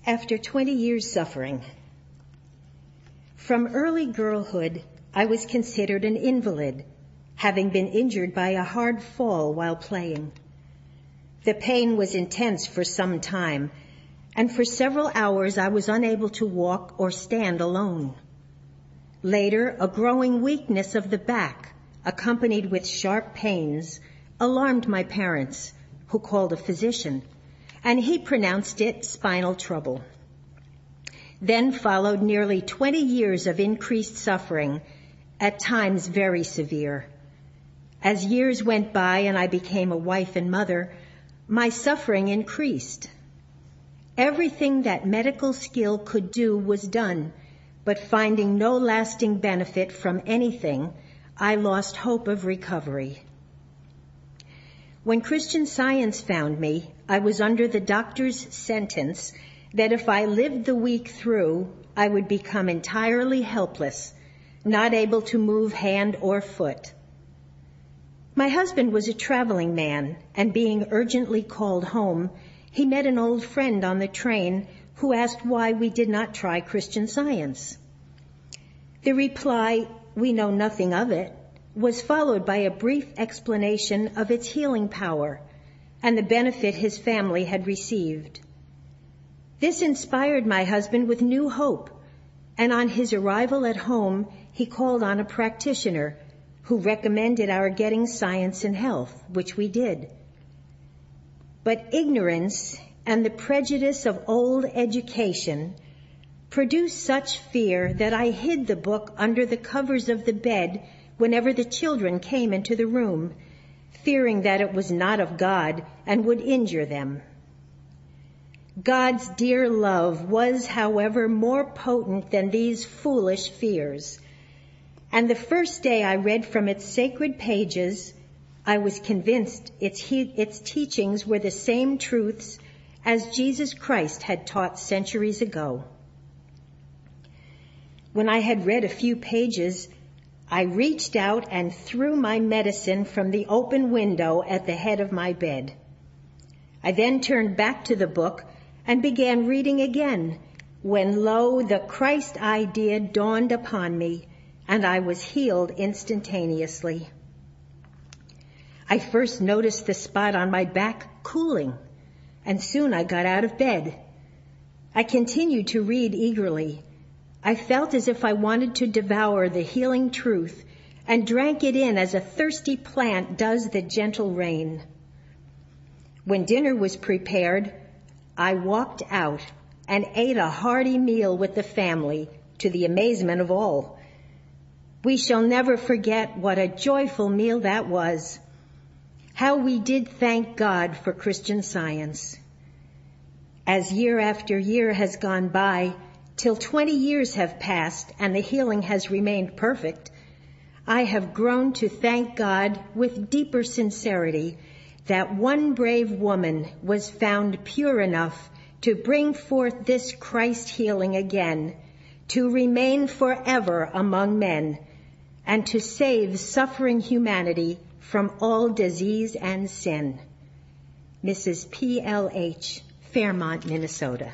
After 20 years suffering. From early girlhood, I was considered an invalid, having been injured by a hard fall while playing. The pain was intense for some time, and for several hours I was unable to walk or stand alone. Later, a growing weakness of the back, accompanied with sharp pains, alarmed my parents, who called a physician, and he pronounced it spinal trouble. Then followed nearly 20 years of increased suffering, at times very severe. As years went by and I became a wife and mother, my suffering increased. Everything that medical skill could do was done, but finding no lasting benefit from anything, I lost hope of recovery. When Christian Science found me, I was under the doctor's sentence that if I lived the week through, I would become entirely helpless, not able to move hand or foot. My husband was a traveling man, and being urgently called home, he met an old friend on the train who asked why we did not try Christian Science. The reply, "We know nothing of it," was followed by a brief explanation of its healing power and the benefit his family had received. This inspired my husband with new hope, and on his arrival at home, he called on a practitioner who recommended our getting Science and Health, which we did. But ignorance and the prejudice of old education produced such fear that I hid the book under the covers of the bed whenever the children came into the room, fearing that it was not of God and would injure them. God's dear love was, however, more potent than these foolish fears, and the first day I read from its sacred pages, I was convinced its teachings were the same truths as Jesus Christ had taught centuries ago. When I had read a few pages, I reached out and threw my medicine from the open window at the head of my bed. I then turned back to the book and began reading again, when lo, the Christ idea dawned upon me, and I was healed instantaneously. I first noticed the spot on my back cooling, and soon I got out of bed. I continued to read eagerly. I felt as if I wanted to devour the healing truth and drank it in as a thirsty plant does the gentle rain. When dinner was prepared, I walked out and ate a hearty meal with the family, to the amazement of all. We shall never forget what a joyful meal that was. How we did thank God for Christian Science. As year after year has gone by, till 20 years have passed and the healing has remained perfect, I have grown to thank God with deeper sincerity that one brave woman was found pure enough to bring forth this Christ healing again, to remain forever among men, and to save suffering humanity from all disease and sin. Mrs. P.L.H., Fairmont, Minnesota.